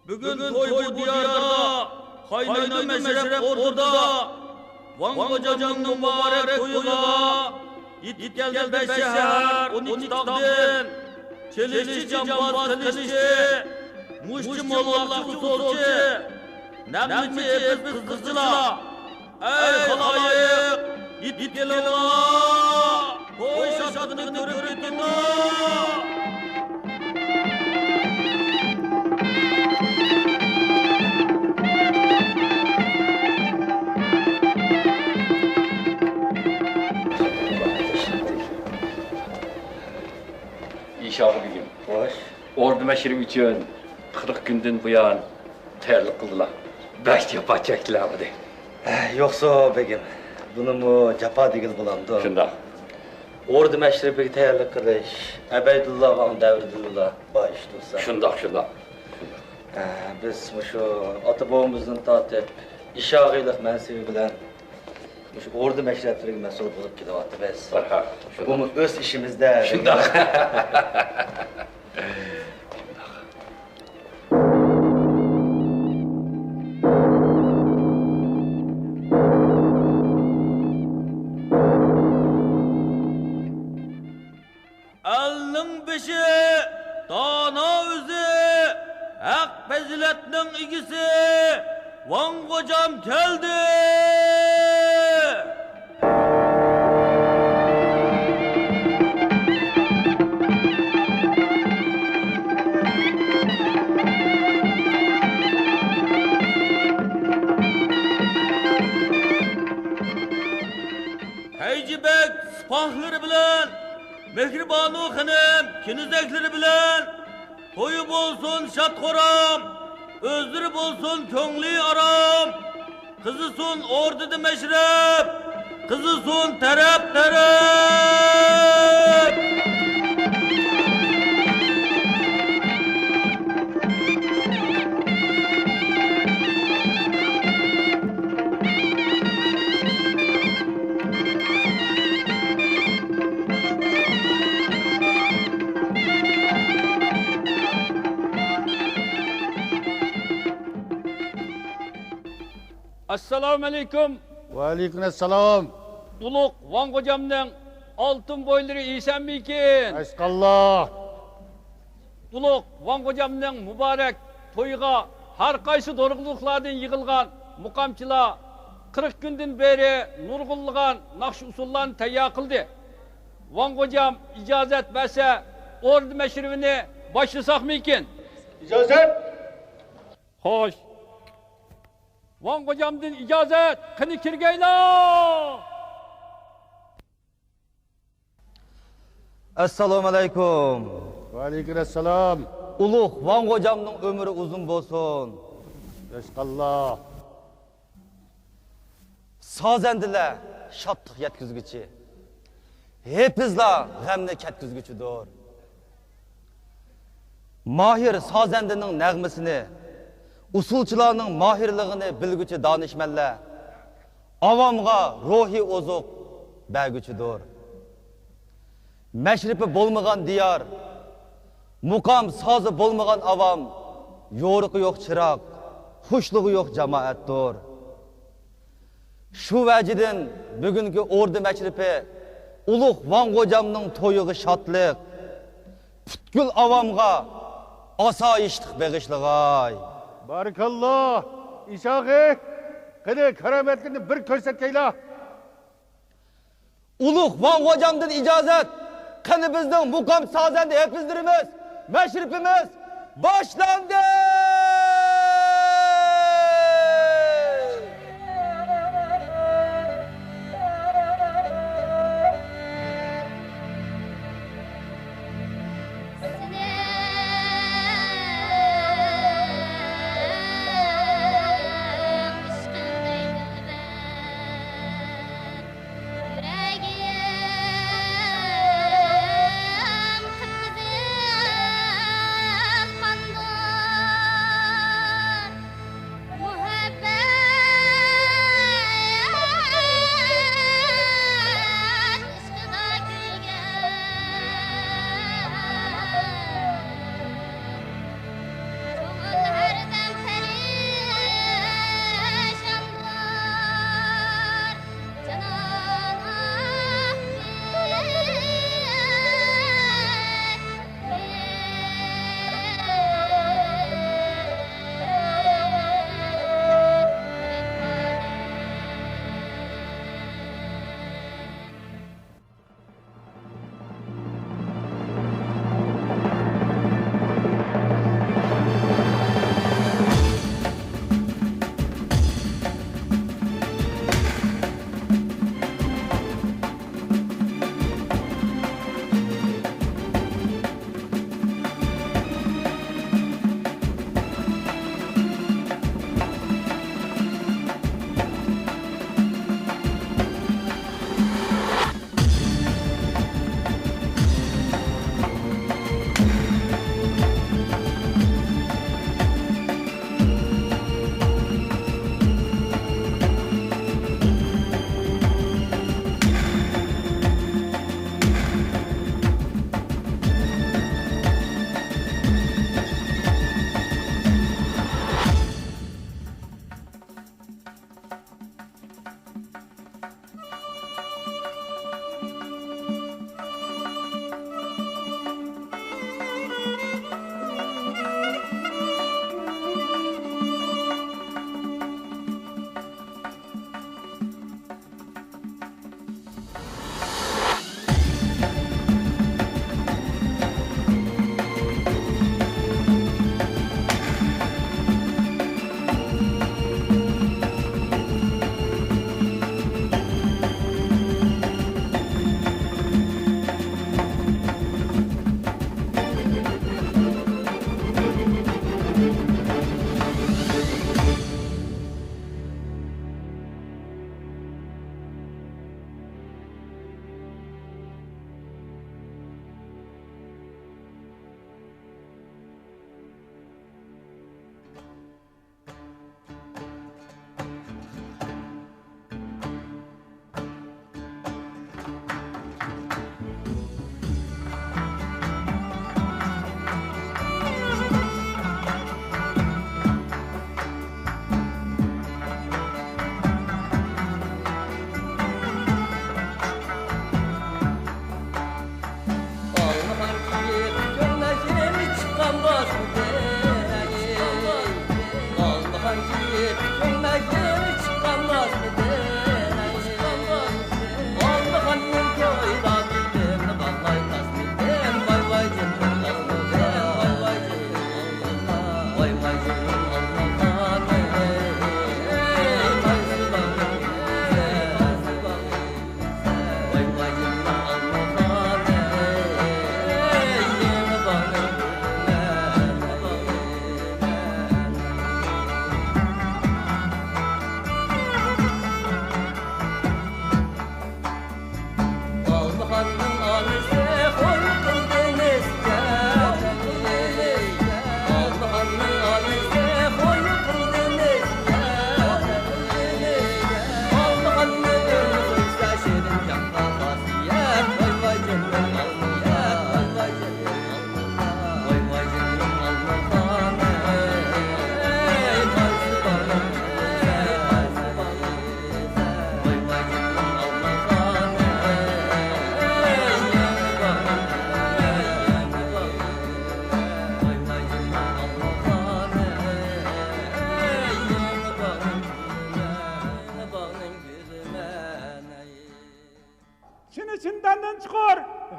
Bugün toy bu diyarda, kaynadı meşrep orduda, Van Kocam'ın mübarek toyuna, git gel beş şehir, 12 takdim, çelişçi cambaz kılıççı, muşçu mollakçı usulçu, nemlici epiz kızıla, ey halayık, git gel ola, toy şartını görüp gittin İnşallah bir gün. Hoş. Ordu meşrim için 40 günden bu yan terlik kıldılar. Beş yapar çektiler bu de. Yoksa begim, bunu mu capa digil bulamdı? Şunda. Ordu meşrebi tayarlık kılış, Ebeydullah van devridullah baş dursa. Şunda. Biz şu atabağımızın tatip, işağıylık mensibi bilen şu ordu meşrepleri mesul bulup gidiyordu biz. Barha. Bu mu öz işimizde. Şunda. Elinin beşi, dana özü, hak faziletinin ikisi, Van Kocam geldi. Heycibek spahları bilen, Mehribanu hanım kinizekleri bilen, toyu bolsun şat koram, özleri bolsun köngli aram, kızısun orduda meşrep, kızısun terep terep. Assalamu alaikum. Ve aleykümselam. Uluk Van Kocam'ın altın boyları iyisen mi iken? Eşkallah. Uluk Van Kocam'ın mübarek toyuğa her kaysı dorukluqlardan yığılgan mukamçılar 40 günden beri nurgulluğan nakş usullarını teyya kıldı. Van Kocam icazet verse ordu meşrivini başlasak mı iken? İcazet. Hoş. Van hocamdan icazet. Kını kirgeyla. Assalomu alaykum. Aleykümselam. Ulug' Van hocamning ömrü uzun bo'lsin. Eşkallah. Sazendiler şadlık yetkizgüçü. Hepizler g'amni ketkizgüçüdür. Mahir sazendinin nəğmesini, usulçularının mahirliğini bilgüçü danışmenler, avamga ruhi ozuq bergüçüdür. Meşripi bolmagan diyar, mukam sazı bolmagan avam, yoruqu yok çırak, huşluğu yok cemaattir. Şu vəcidin bugünkü ordu meşripi, Ulug' Van hocamның toyuğu şadlık, pütkül avamga asayişlik begişligay. Barakallah. İşağı. Kını kerametlerini bir körsetkeyla. Ulug' Van hocamdan icazet, kını bizden mukam sazendi hepizdirimiz, meşripimiz başlandı.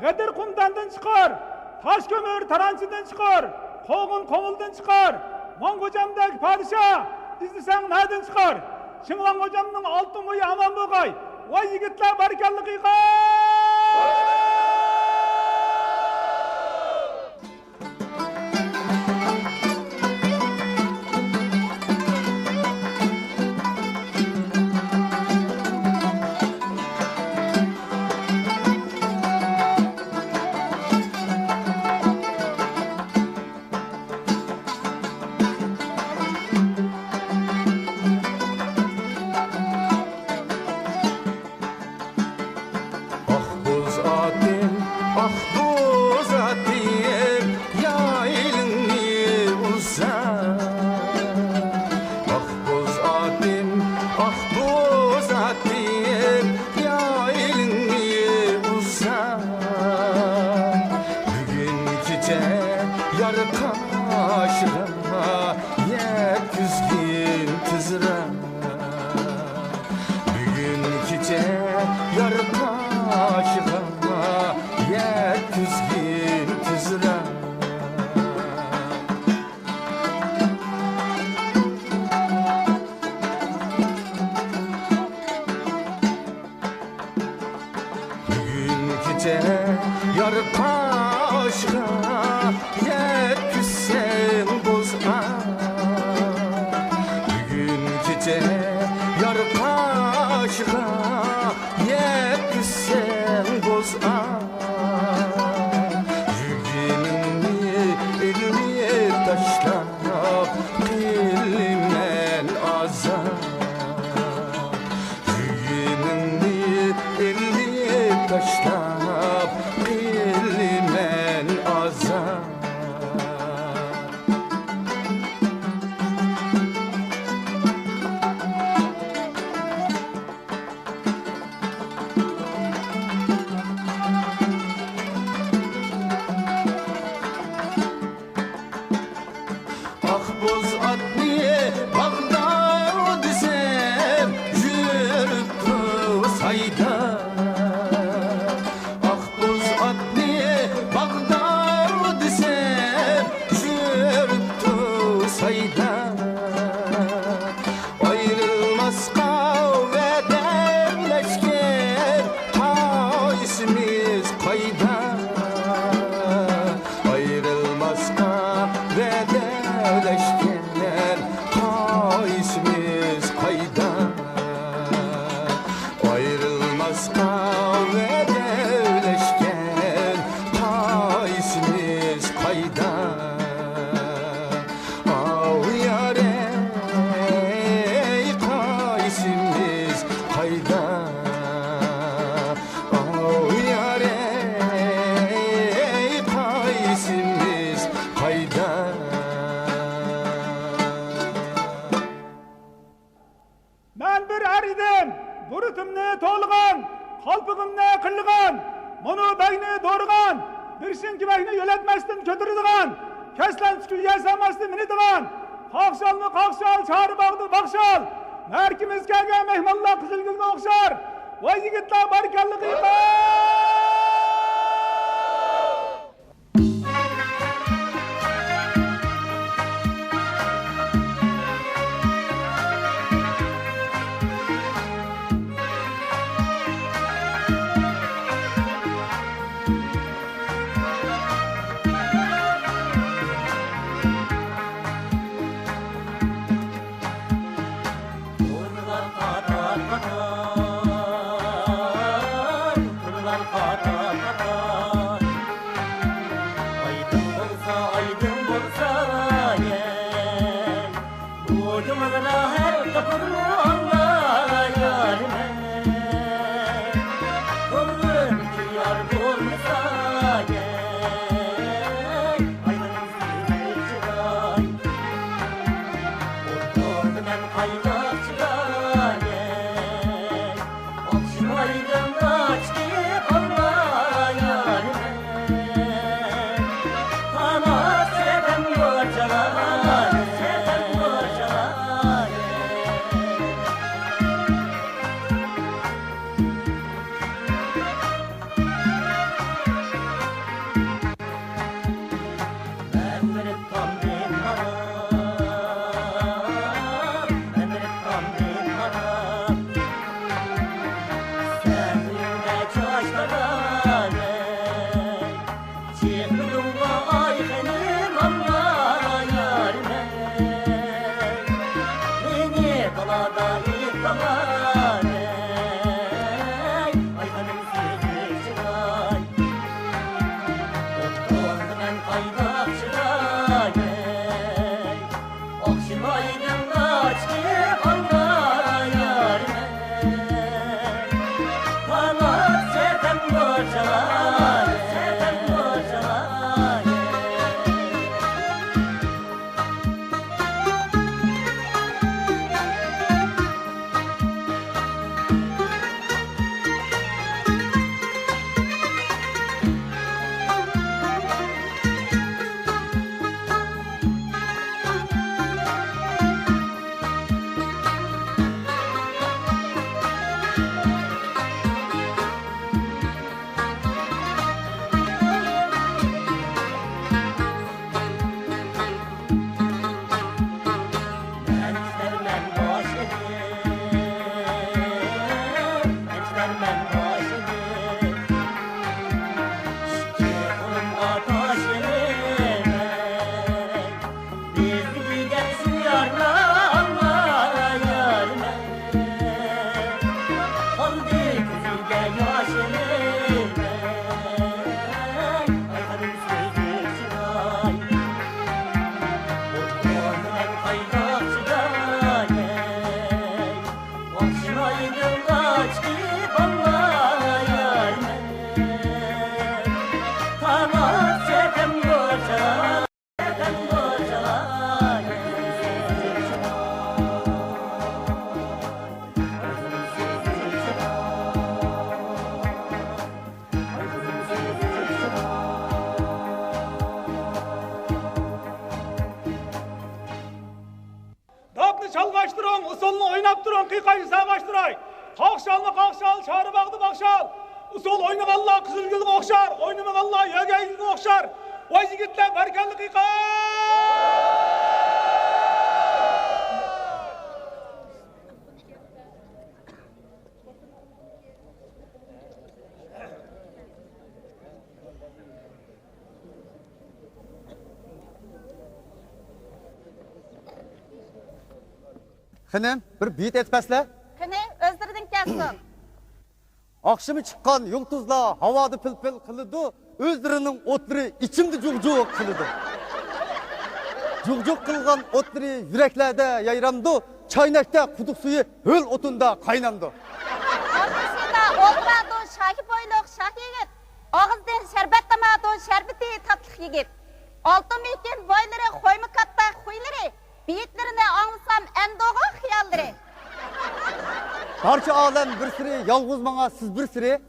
Gıdır kumdandan çıkar, taş kömür tarancıdan çıkar, koğun komuldan çıkar. Van kocamdaki padişah, izlesen nereden çıkar? Şimdi Van kocamның altın boyu aman boğay. Vay yigitler barikallık yıkar! Merkimiz gelgen mehmanlar kızılgülüne okşar. Vay yigitler barikallık yıkar! Ama çalgaçtırın, usulunu oynaptırın, kıykayı sağgaçtıray. Kalkşalını kalkşal, çağrı bağdı bakşal. Usul oyunu Allah kızıl gülü okşar, oyunu Allah yöge gülü okşar. Vay zigitler, berkelli kıykay! Kınem, bir biyet etmesle. Kınem, özlerden gelsin. Akşamı çıkan yıldızla havada pil kılıdı, özlerinin otları içimde cuk kılıdı. Cuk kılgan otları yüreklerde yayrandı, çaynakta kuduk suyu höl otunda kaynandı. Ortasında olmadı şahi boyluk şah yigit, ağızdan şerbet damadı şerbeti tatlı yigit. Altı mülkün boyları koymu katta huyları, biyitlerini anlasam endoğa hıyalları. Barça alem bir sürü, yalğız bana siz bir sürü.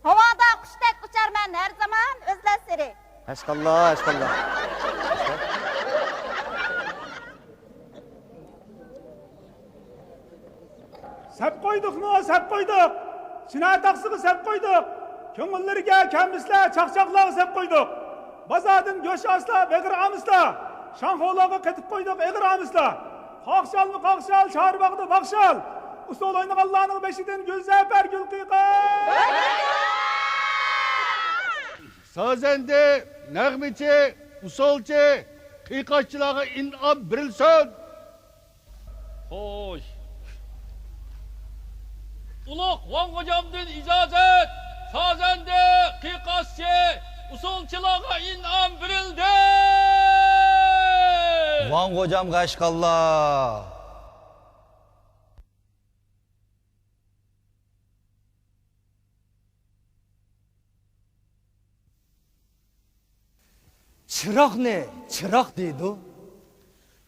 Havada kuştek uçarman her zaman özlesiri. Eşkallah, eşkallah. Sep koyduk mu? Sep koyduk. Şina taksıgı sep koyduk. Köngüllerge kemisle çakçaklağı sep koyduk. Bazadın göş asla begir amısla. Şanxolağı ketip koyduk egir amısla. Kalkşal mı kalkşal, çağır baktı bakşal. Usul oynak Allah'ın beşidin gül zefer gül kıykay. Sazende, nəğmiçi, usulçu, kıykaççılağı inam birilsin. Hoş. Uluk Van hocamdan icazet, sazende, kıykasçı, usulçılığa inam verildi. Van hocam kaşkallah. Çırak ne? Çırak deydi.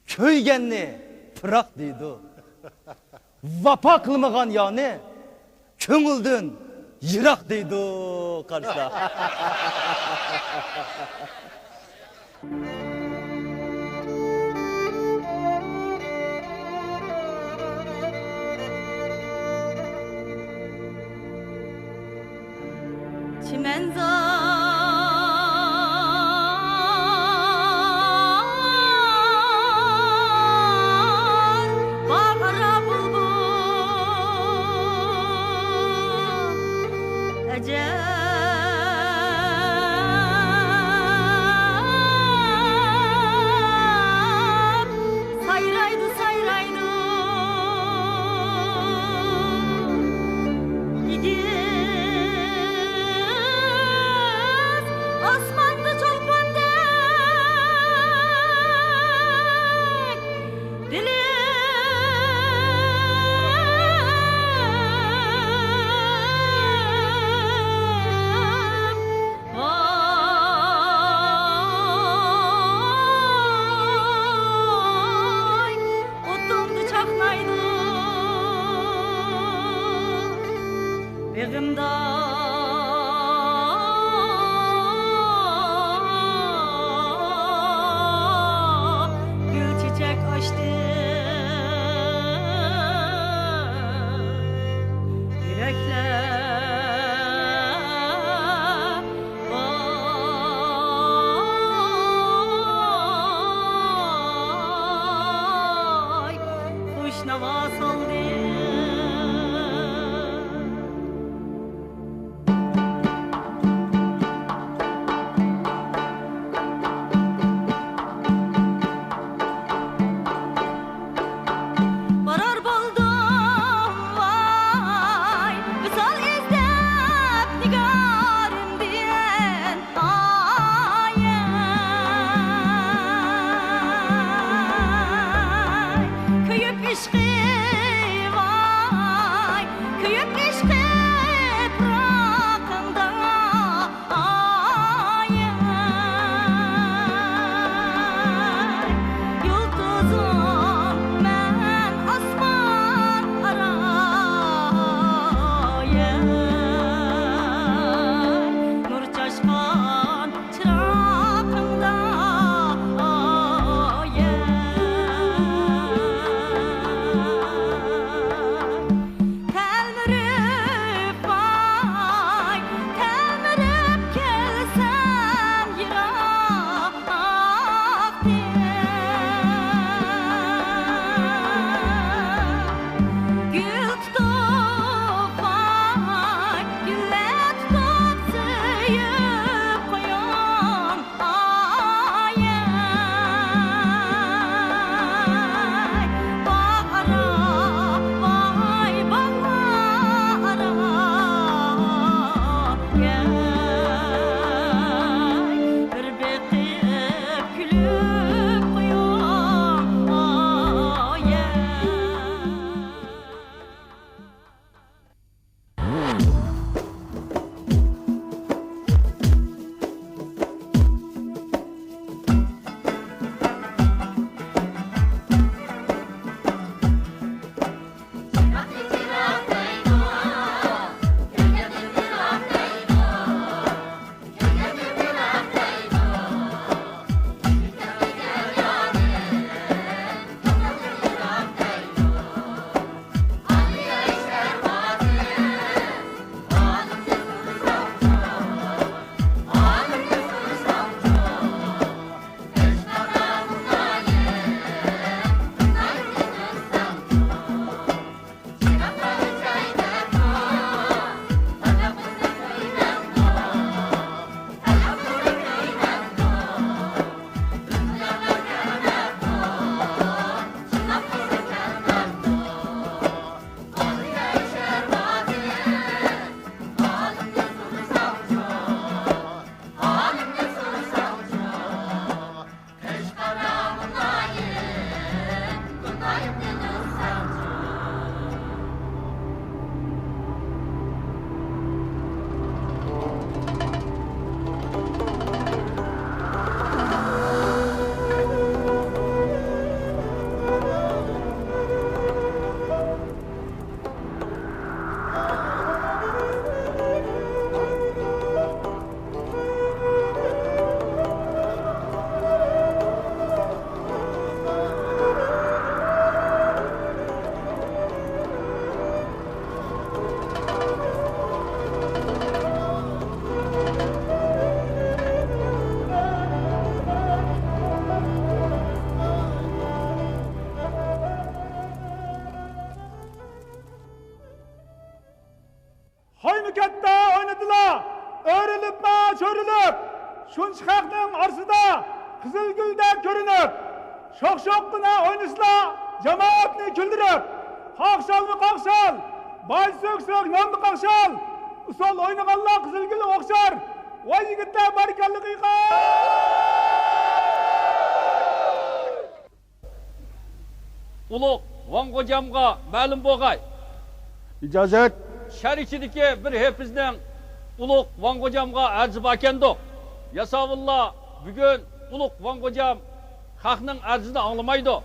Köygen ne? Pırak deydi. Vapa kılmagan yani. Köngüldün yırak deydi karşıda. Yığımda gül çiçek açtı yürekler vay kuş nava saldı. Varar buldum vay Visal izlep nigarım diyen ay Köyüp işki vay Köyüp işki bırakında ay Yıldızım men asman arayay Nur çaşkan çırağında ay Telmürüp vay Telmürüp gelsem yırak Gül tutup vay Gülle tutup sıyıp koyan ay Bağara vay bağara Bir bekip gülüp koyan ay Hoymukatda oynadılar. Öğrenip ma çörülüp. Şunç halkın arsıda kızılgülde görünüp. Şok şokuna oynasılar. Cemaatini güldürüp. Kalkşal mı kalkşal. Bay sök sök nan mı kalkşal. Usol oynaganlar kızılgülü okşar. Vay yigitler barikallık yıkar. Ulug' Van hocamga ma'lum bo'lg'ay. İcazet. Shar ichidagi bir hepizning Ulug' Van hocamga arzi bor ekandi. Yasavulla bugun Ulug' Van hocam xalqning arzini anglamaydi.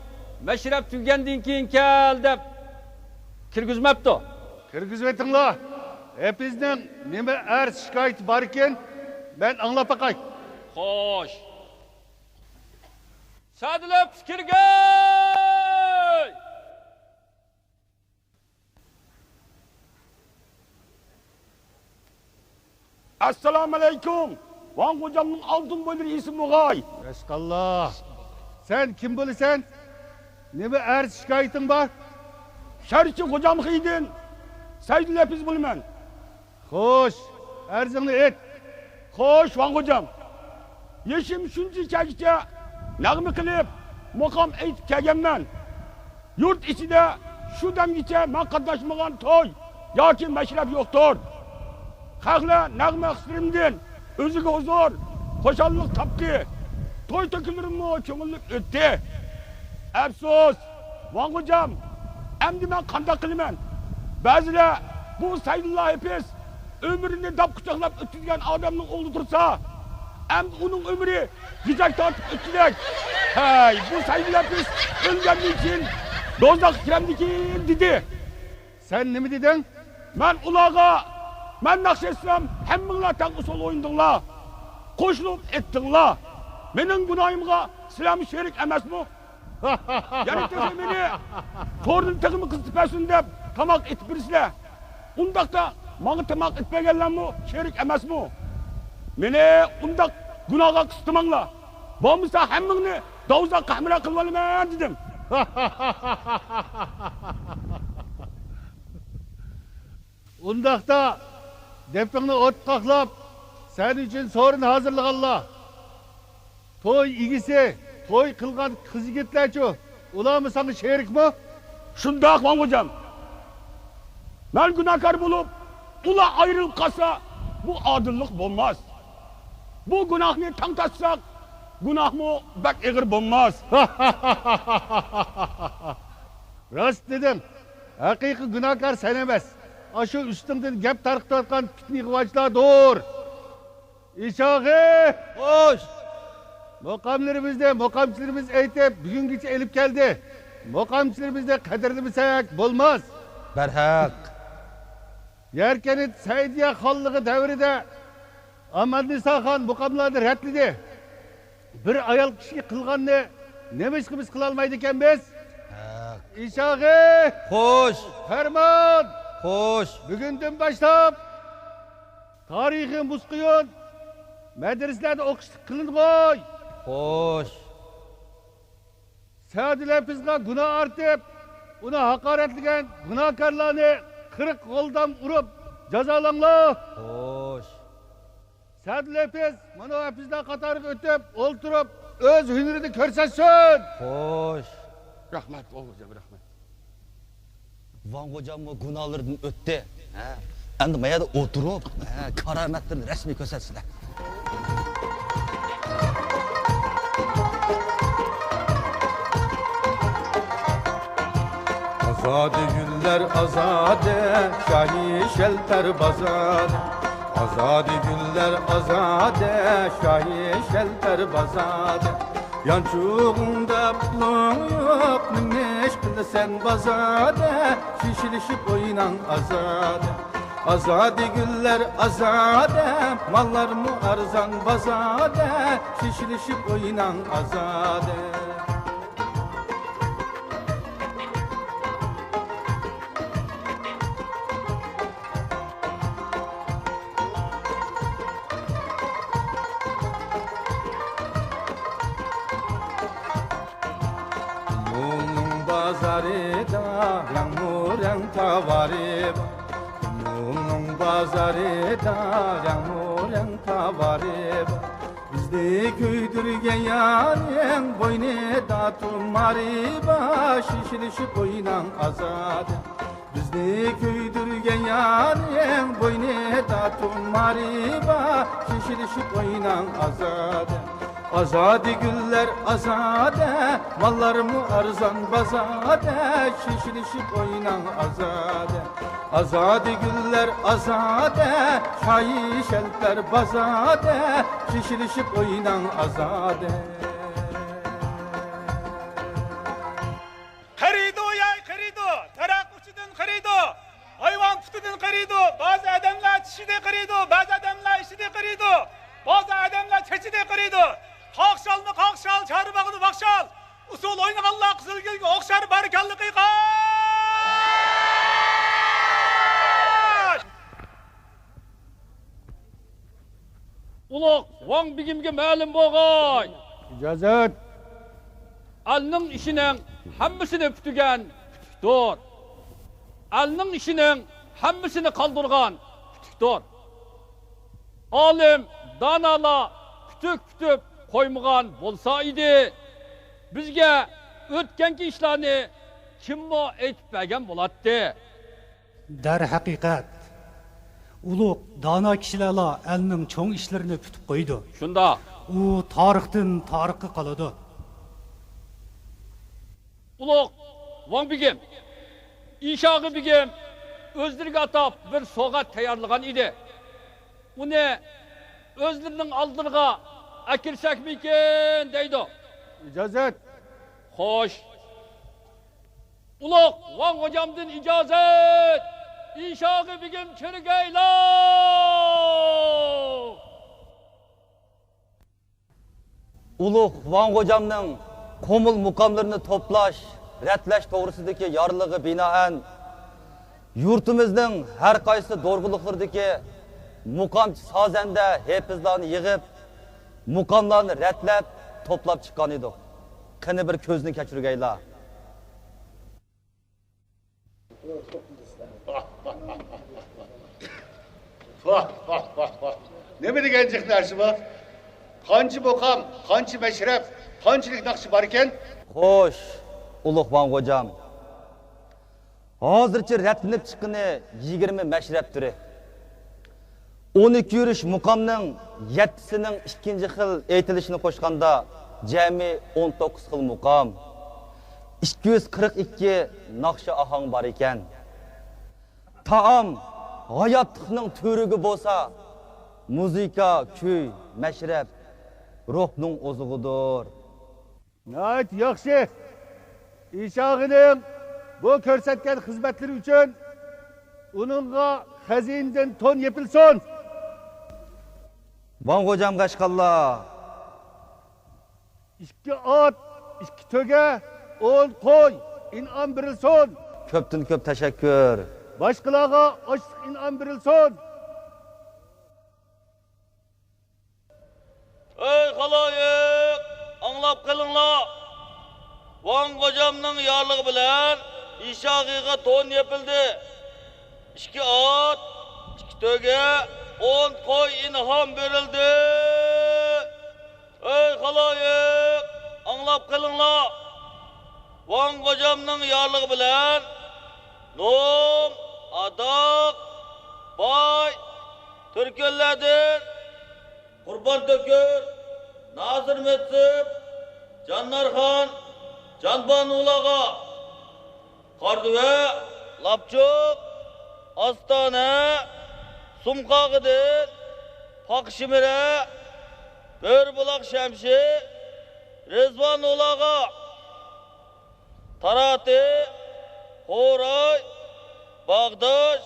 Mashrab tugandan keyin kel deb kirgizmabdi. Kırgız vetinla. hepinizden neme er şikayet varken ben anlap bakay. Xo'sh. Sadilab fikirga! Assalamu alaikum. Van hocamın altın boyları isim Mugay. Eskallah. Sen kim bulusan? Neme er şikayetin var? Şerçi hocam hıydın. Saydın hepiniz bilmem. Hoş. Erzini et. Hoş Van hocam. Yeşim şunca çekçe nağmı kılıp mokam eğitip kelgenmen. Yurt içinde şu demgiçe ben katlaşmagan toy yoki meşrep yoktur. Halkla nağmı ekstrimden özüge huzur, hoşallık taptı. Toy tökülürümü köngüllük öttü. Afsus, Van hocam, emdi ben kanda kılımen. Bazıları bu saydıllah hepiniz ömrünü dap kucaklap ötürgen adamın oğlu dursa, hem onun ömrü güzel tartıp ötürek. Hey, bu saydıllah hepiniz ölgenin için dozdak kiremdikin dedi. Sen ne mi dedin? Ben ulağa, ben nakşetsem hemminla tan usul oyundunla. Koşulup ettinla. Benim günahımga silahı şerik emez mi? Yani dese beni torun takımı kıstıpesin deyip tamak etip birisine. Undakta bana tamak etmeyenler mi şerik emez mi? Beni undak günaha kıstımanla. Bağımızda hemmini davuzda kahmire kılmalı ben dedim. Undakta depini ot kaklap sen için sorun hazırlık Allah. Toy igisi, toy kılgan kız yigitler ço. Ula mı sana şerik mi? Şundak Van hocam. Ben günahkar bulup ula ayrılıp kalsa bu adillik olmaz. Bu günahını tanıtsak günah mı bek eğir olmaz. Rast dedim. Hakiki günahkar sen emez. Aşı üstünden gep tarıkta atkan fitni kıvaçlar doğur. İşağı. Hoş. Mokamçılarımız eğitip bugün gece elip geldi. Mokamçılarımızda kaderli bir sayak bulmaz. Berhak. Yerkenin Seydiye hallığı devrinde Ahmet Nisa Han mukamlarını reddedi. Bir ayal kişi kılgan ne biz kılalmaydıken biz? İşağı. Hoş. Ferman. Hoş. Bugünden başlap tarihin muskuyun medreselerde okuşluk kılın koy. Hoş. Sadile bizga günah artıp ona hakaretligen günahkarlarını kırık koldan vurup cezalanla. Hoş. Sadile biz bunu bizden katarık ötüp olturup öz hünürünü körsetsin. Hoş. Rahmet Van hocam rahmet. Van hocam mı günahlardan öttü. Endi mayada oturup karametlerini resmi göstersinler. Azade güller azade, şahi şelter bazade. Azade güller azade, şahi şelter bazade. Yançuğunda bulun yok, minneş kılsen bazade. Şişilişip oynan azade. Azade güller azade, mallar mı arzan bazade. Şişilişip oynan azade. Bazarida yağmuren tavarib Mumnun bazarida yağmuren tavarib Bizde köydürge yaren boyneda tumariba Şişilişip oynan azade Bizde köydürge yaren boyneda tumariba Şişilişip oynan azade Azade güller azade, mallarımı arzan bazade, şişilişip oynan azade. Azade güller azade, şahi şelter bazade, şişilişip oynan azade. Karido ya karido, tarak uçudun karido, hayvan putudun karido, bazı adam futbol oynaganlar Kızılgilge okşar barikallı kıykaç. Ulaq Van Bigimge ma'lum bo'lg'ay. İcazet. Alning ishining hammasini pütügen pütükdor. Alning ishining hammasini qoldirgan pütükdor. Alim, danala pütük qo'ymagan bo'lsa edi, bizga o'tganki ishlarni kimmo aytib bergan bo'lardi. Darhaqiqat ulug' dono kishilar elning cho'ng ishlarini tutib qo'ydi. Shunda u tarixdan tarixga qoladi. Ulug' Van Bigim, İnşağı Bigim o'zlariga atab bir sovg'a tayyorlagan edi. Uni o'zlarining oldilga akirsakmikin deydi. İcazet. Xo'sh. Ulug' Van hocamdan ijozat. İnşağı Bigim kirgaylar. Ulug' Van hocamning komul mukamlarını toplaş, retleş doğrusidagi yorlig'i binoan yurtimizning har qaysi dorg'uliqlardagi mukamchi sozanda hepizlarni yig'ib, mukamlarni retlab, toplab chiqqan edik. Qani bir ko'zni kechirgaylar. Ne mi gelecekler şu bak? Kancı bokam, kancı meşref, kancılık nakşı varken? Xo'sh, Ulug' Van hocam. Hozircha ratlanib chiqqani 20 mashrab turi. 12 yurish muqomning 7sining ikkinchi xil aytilishini qo'shganda jami 19 xil muqom. 242 naqshi ahang bor ekan. Taom hayotlikning to'rigi bo'lsa, muzika, kuy, mashrab ruhning o'zig'idir. Nait yaxşı. İnşağının bu körsetken hizmetleri için onunla hazinden ton yapılsın. Van hocam qaşqalla. 2 at, 2 töge, 10 koy, inan birilsin. Köptün köp teşekkür. Başkalarına açlık inan birilsin. Ey halayık, anlap kılınla. Van hocamның yarlığı bilen inşağıga ton yapıldı. 2 at, 2 töge, 10 koy inham verildi. Ey halayık, anlap kılınla. Van hocamның yarlığı bilen nom, adak, bay, Türköllerdir. Kurban Tökür, Nazır Metsip, Canlarxan, Canban Ulağa, Kardıve, Lapçuk, Astana, Sumkağıdır, Pakşimire, Börbulak Şemşi, Rezvan Ulağa, Tarati, Horay, Bağdaş,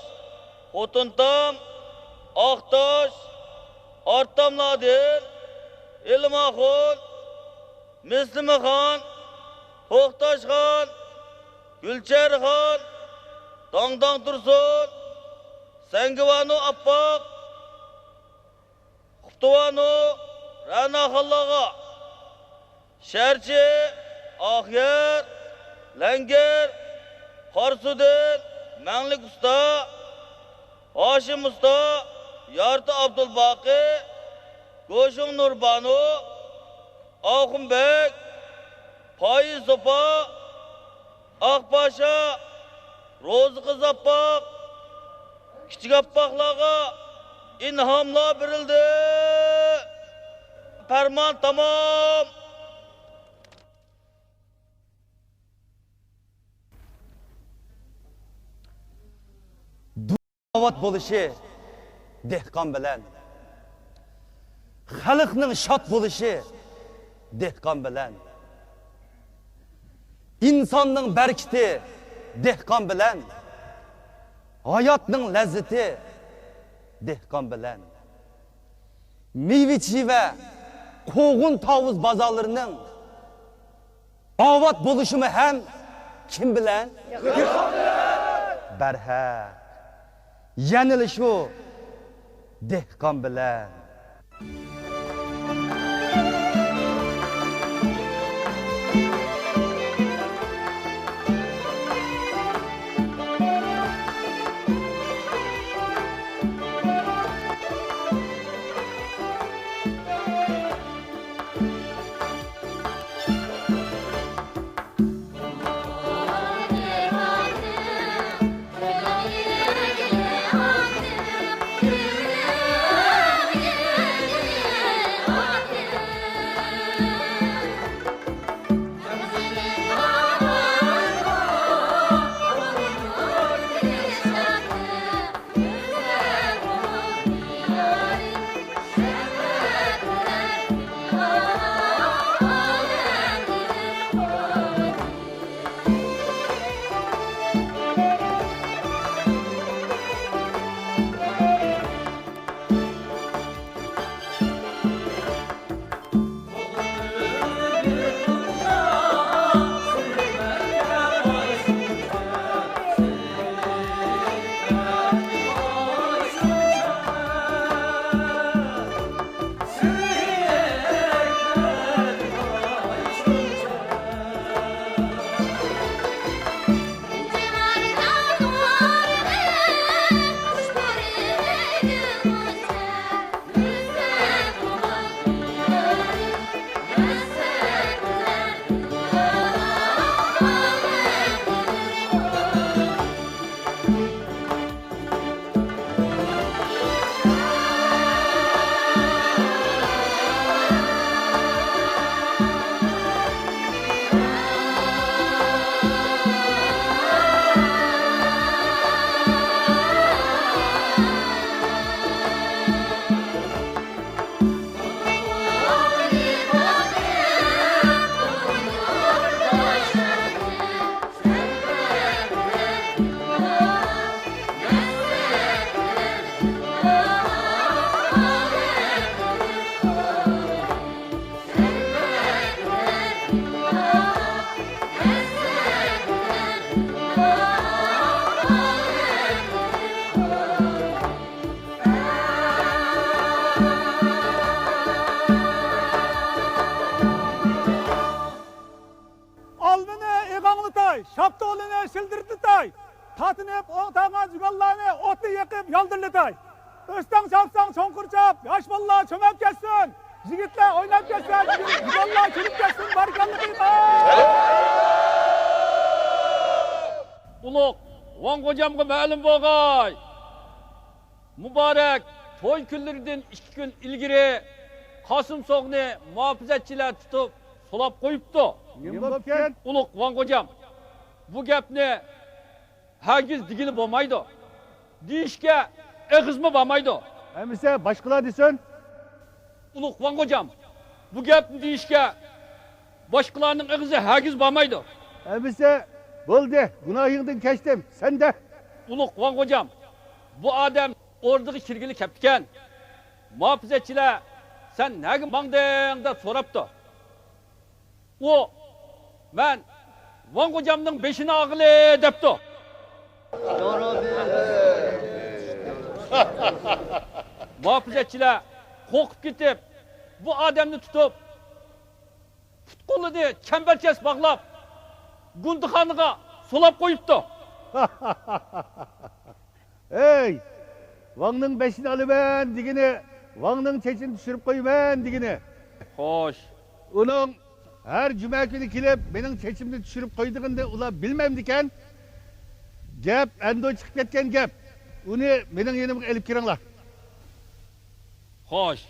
Hotuntam, Aktaş, Arttamladir, İlmahul, Müslümahan, Hoxtaşxan, Gülçerxan, Dangdang Tursun, Sengivanu Appak, Xutuvanu, Rana Xallağa, Şerçi, Ahyar, Lenger, Harsudin, Menlik Usta, Haşim Usta, Yartı Abdülbaki, Goşun Nurbanu, Ahumbek, Payi Sopa, Akpaşa, Rozı Zappak, Küçük Appaklarga inhamla verildi. Ferman tamam. Duavat bo'lişi dehqon bilan. Xalqning shod bo'lishi dehqon bilan. İnsonning barkiti dehqon bilan. Hayotning lazzati dehqon bilan. Meyvechi va qo'g'un tovuz bozorlarining Avat buluşumu hem kim bilen? Berhaq. Yanılı şu dehqon bilen. Şaptoğlu'na şıldırdırtay. Tatınıp oğtağına cügallarını otu yakıp yaldırlıtay. Östen çapsan çonkur çap, yaş vallahi çömep kessin. Jigitler oynap kessin, cügallar çürüp kessin, barikallı kıyma. Uluk, Van Kocam'a ma'lum boğay. Mübarek toy kunlaridan 2 kun ilgiri Kasım Soğni muhafizatchilar tutup solap koyuptu. Uluk Van Kocam, bu gapni hergiz digili bo'lmaydi. Deyishga eg'izmi bo'lmaydi. Emise başkalar desin. Ulug' Van Kocam, bu gapni deyishga boshqalarning eg'izi hergiz bo'lmaydi. Emise bo'ldi, gunohingdan kechdim. Sen de. Ulug' Van Kocam, bu odam o'rniga kirgili keptikan. Muhofizatchilar sen nega mangding deb so'rabdi. U men Van Kocamning beshini og'ili debdi. Muhofizatchilar qo'rqib ketib, bu odamni tutib, put-qo'lini chambarchas bog'lab, gundixonaga solab qo'yibdi. Ey, Van'ның beşini alıben digini, Van'ның çeçini düşürüp koyuben digini. Xo'sh. Onun her cuma günü kelip benim çeçimini düşürüp koyduğunda ula bilmem diken. Gap, endo çıkıp ketken gap. Onu benim yanıma elip kiranlar. Xo'sh.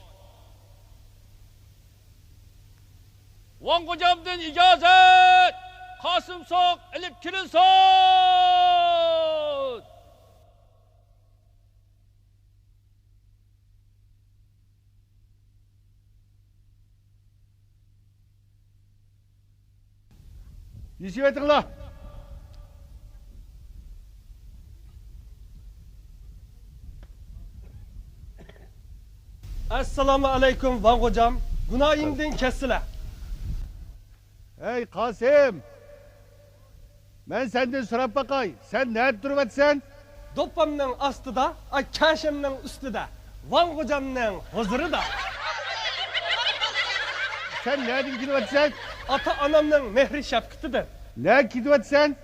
Van Kocamdan icazet. Kasım Soq elip kirilsin. Yüşüp etinler. Assalamu alaikum Van Kocam. Günahingden kessile. Ey Kasım. Ben senden sorap bakay. Sen ne durup etsen? Doppamның astıda, kaşemның üstüde. Van kocamның huzurida. Sen nereden gidip etsen? Ata anamның mehri şefkatidir. Ne gidip etsen?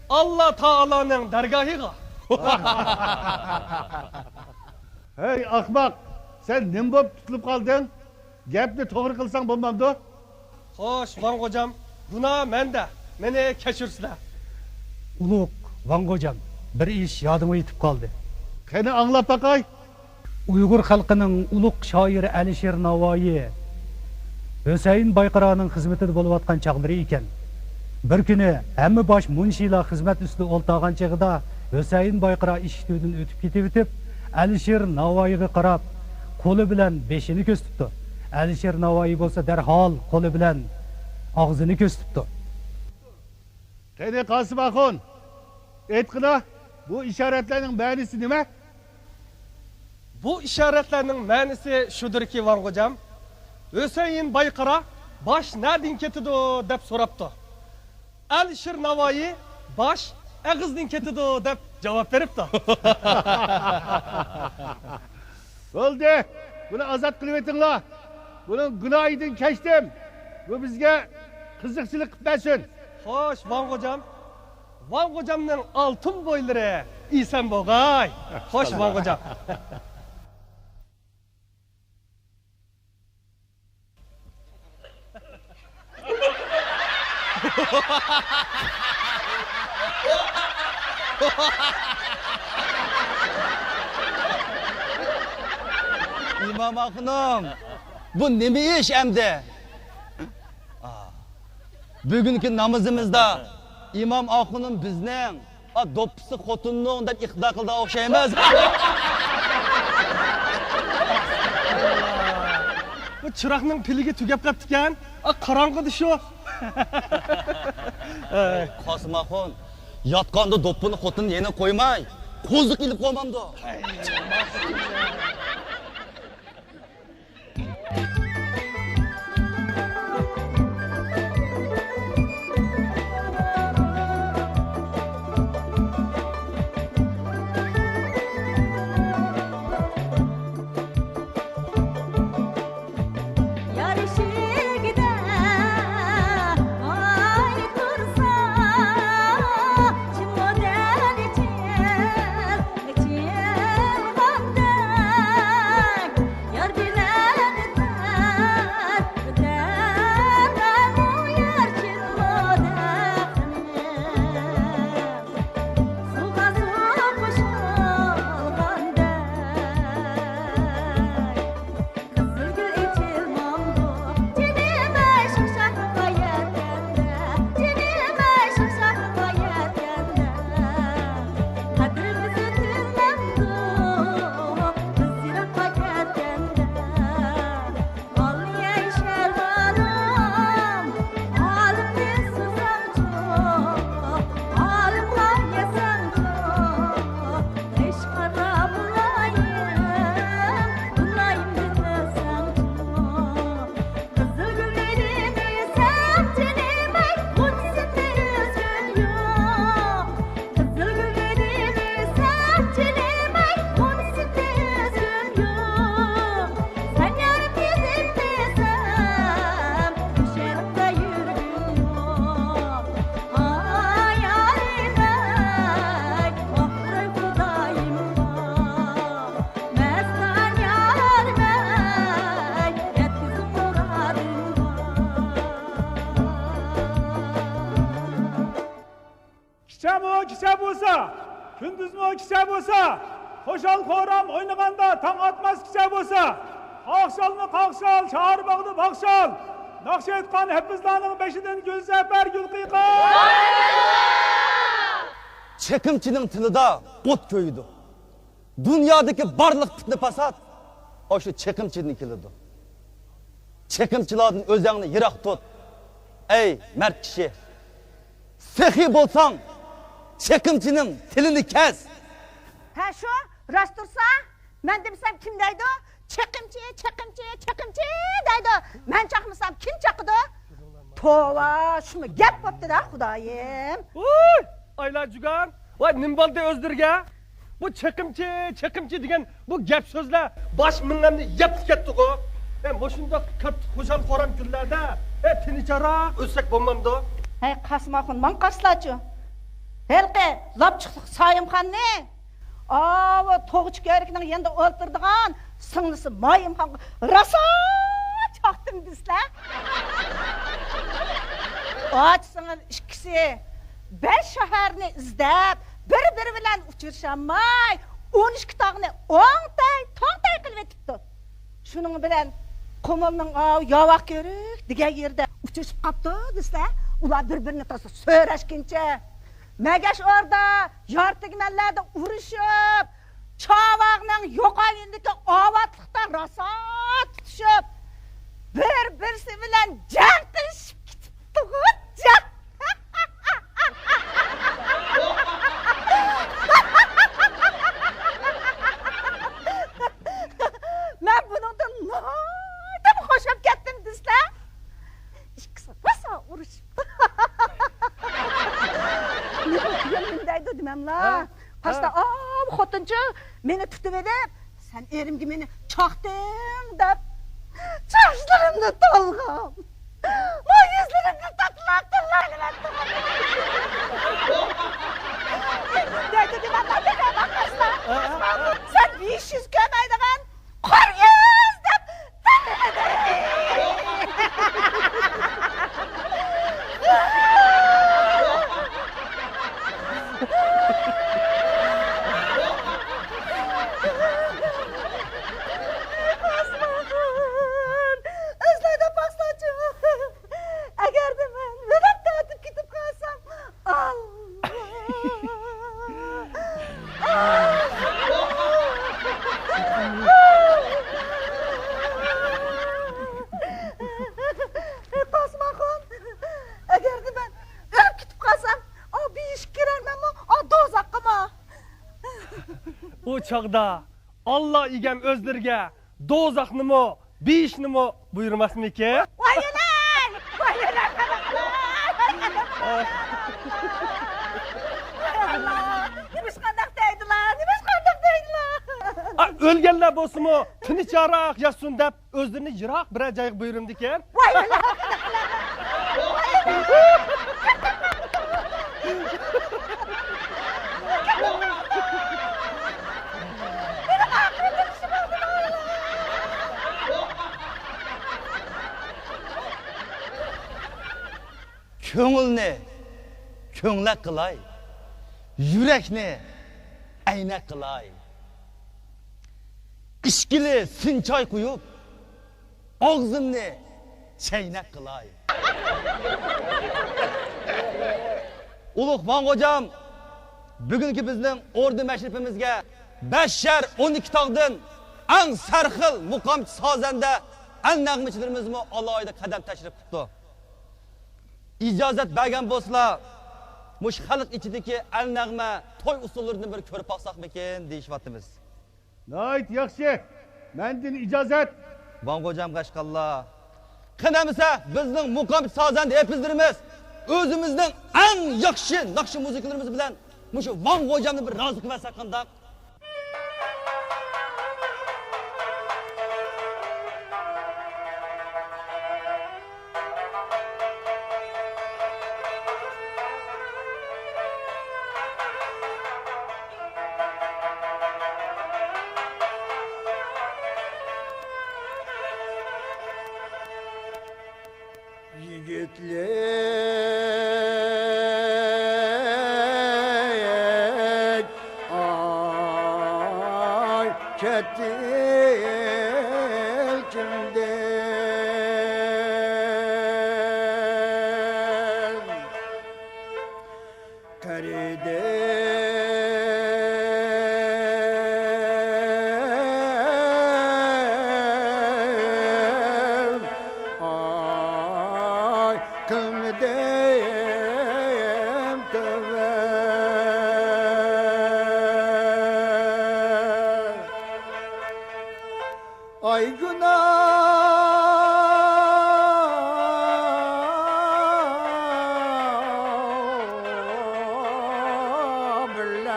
Allah Taala'nın dergahıga. Hey ahmak. Sen nim boп tutulup kaldın? Gepni toğru kılsan bulmamdı. Hoş Van kocam, buna mende. Meni keşirsizler. Uluk, Van Kocam, bir iş yadıma yitip kaldı. Keni anlap bakay. Uygur halkının uluk şairi Alisher Navoiy Hüseyin Bayqıranın hizmetinde bolup atkan çağları iken. Bir günü hem baş munşila hizmet üstü oltağan çağıda Hüseyin Bayqıra işitүүдün ötüp ketip Alisher Navoiyga qarab, qo'li bilan beshini ko'rsatdi. Alisher Navoiy bo'lsa darhol qo'li bilan og'zini ko'rsatdi. Keni Kasım Akon. Etkina bu işaretlerin ma'nisi nima? Bu işaretlerinin ma'nisi şudur ki Van kocam. Hüseyin Bayqıra baş nereden ketido dep soraptı. Alisher Navoiy baş ağızdan ketido dep cevap veripti. Oldu. Bunu azat kılıp etinla. Bunun günahidin keçtim. Bu bizge kızıkçılık kıtmasın. Hoş Van kocam. Van kocamның altın boyları isen boğay. Hoş Van kocam. İmam Akınım, bu neme iş emdi? Bugünkü namazımızda İmam Akınım bizning doppisi xotunning deb iqtida qildi o'xshaymiz. Bu çırakның piligi tugab qaptikan. Qarong'idi shu. Qosim Akın, yotganda doppini xotini yana qo'ymay, qo'ziq ilib qo'ymamdi. Kişe bulsa, gündüz mü kişe bulsa, hoşal koram oynaganda taң atmaz kişe bulsa, kalkşal mı kalkşal, çağır bağdı bakşal, nakşi etkan hepizdanın beşidin gül sefer gül kıykan. Çekimçinin tilida ot koydu. Dünyadaki barlık fitne pasat, o şu çekimçinin kilidi. Çekimçilerden özlerini yırak tut. Ey mert kişi, sehi bolsan, çekimçinin tilini kes. Ha şu, rast dursa, ben demesem kim deydi? Çekimçi deydi. Ben çakmasam kim çakıdı? Tova, şunu gap boptu da Xudoyim. Oy, aylar jugan. Voy, nim bo'ldi o'zdirga? Bu chaqimchi degan bu gap so'zlar bosh millamni yeb ketdi-ku. Moshunda katta xo'jal qoram kunlarda, tinchroq o'lsak bo'lmamdi. Hey, Qasmaxon, men qarslachu. Helqi, lap chiqdi Sayimxonni. Ava to'g'ich kerikning yenda o'ltirdigan singlisi Mayimxon rasa chaqdim bizlar. Açsınız ikisi 5 shaharni izlab, bir-biri bilan uchrashamay, 12 tog'ni to'ntay qilib etibdi. Shuning bilan Qumulning yovoq kerak degan yerda uchrashib qopti deslar. Ular bir-birini so'rashguncha Magash orda yortigmanlarda urushib, Chavog'ning yo'qolindagi ovatliqdan rosa tutishib, bir-birisi bilan jang qilishib ketibdi. Ben bunundan neyden hoşum kettim desler. İkisi nasıl uğraşıp. Ne bakıyorum deydi demem la. Kaçta bu xotuncu beni tutup edip sen erimgi beni çaktın deyip çarşlarımda dalgam. O yüzlerimde tatlılar. Deydi demem la demem arkadaşlar. Sen 500 kömeydiğin kor yüz deyip O çağda Allah igem özlerge dozakını mı, beyişini mi buyurmasın ki? Vay ulan! Nimiş kandak deydiler. Ölgenler bolsun mu, tinç yarak yaşsın deyip özlerini yırak bir acayip buyurum diken. Vay ulan! Ko'ngilni ko'ngla qilay, yurakni ayna qilay. Ishkili sinchoy quyib, og'zimni chaynak qilay. Ulug' Vango'jam, bugungi bizning o'rdi mashrifimizga 5 shar 12 tog'dan ang sarxil muqomchi sozanda an-nag'michilarimiz alohida qadam tashrif qildi. İcazet bergen bo'lsalar, mush xalq ichidagi al-nag'ma to'y usullarini bir ko'rib olsaqmikin deyishyapmiz. Nayt yaxshi. Mendin icazet. Vango'jam Qashqalla. Qanamisa bizning muqom sozanda epizlarimiz o'zimizning eng yaxshi naqshi muzikalarimiz bilan mushu Vango'jamni bir rozi qilsak qanday? Yigitlik ay ketdi kimden karide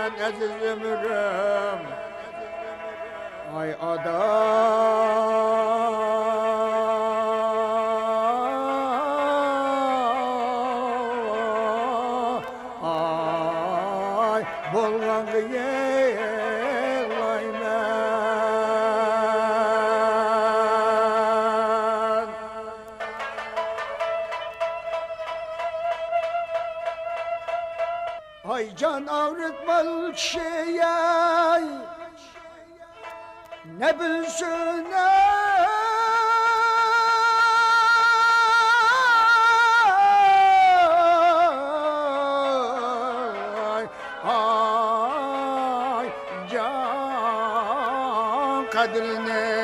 aziz ömrüm. Ay ay bolgan yeylayman. Ay can avretmal şey ay, ne bilsin ay can kadrine.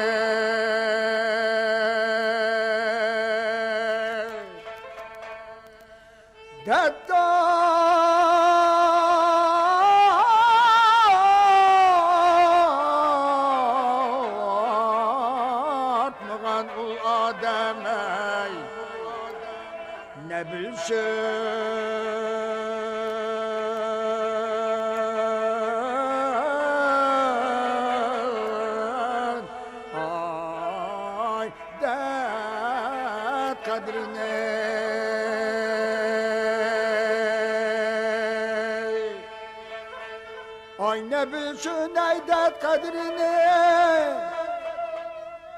Dartmagan ul adam ey, ne bilsin ay dert kadrine. Ay ne bilsin ey dert kadrini.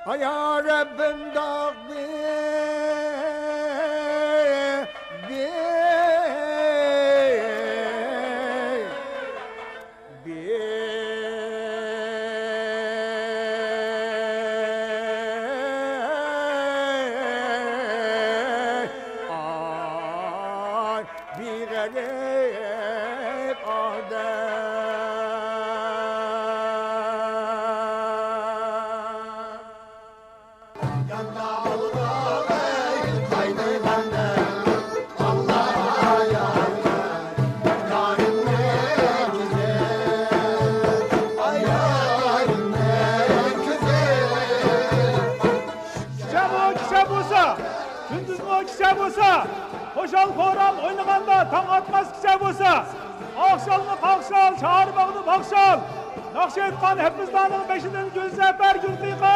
Ay ya Rabbim dağ ay bir garip kişi bolsa, hoşal koral oynaganda taң atmaz kişi bolsa, akşalını kakşal, çağır bağını bakşal, nakşi etkan hepimizdanın beşinin Gülsefer Gültikat!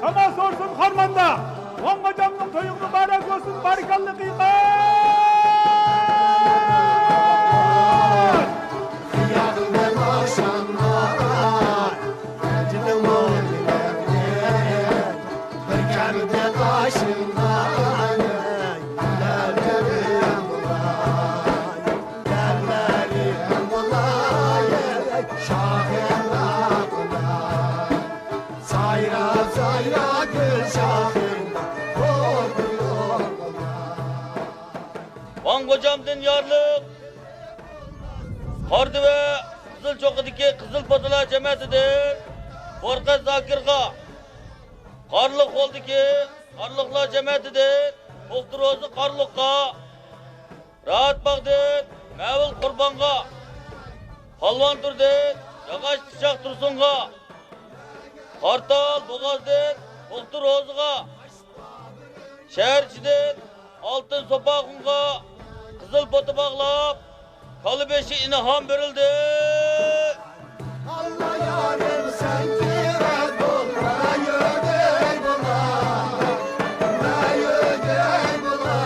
Sana sorsun harmanda, Van Hocam'ın toyu mübarek olsun, barikallı kıymet! Yardım akşamlar, acıdım oğlum bir kemde başımdan, derlerim bulay, şahım aklay, sayra gül şahım, Van Hocam'dan yarlık, Kardı ve Kızıl Çoku'daki Kızıl Potalar cemiyetidir. Borka Zakirga, Karlık oldu ki Karlıklar cemiyetidir. Doktoruzu Karlık'a, Rahat Bağ'dır, Mevil Kurban'a, Halvan Tur'dur, Yagaç Tişak Tursun'a, Kartal Boğaz'dır, Doktor Oğuz'a, Şehirçidir, Altın Sopak'ın'a, Kızıl Potu bağlayıp, Kalıbeşi iniham verildi. Allah yarim sen kire dola, yüdey bula, yüdey bula.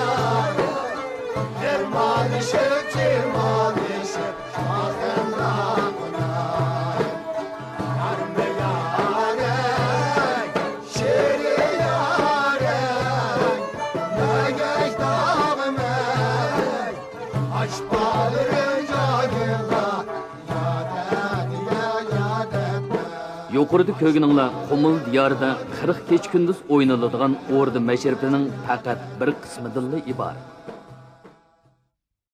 Dermanışık, çirmanışık, şahından bunay. Yarım yarek, şiri yarek, ne geç daha yuqorida ko'rganinglar Qumul diyorida 40 kecha kunduz o'ynaladigan Orda mashrifning faqat bir qismidan iborat.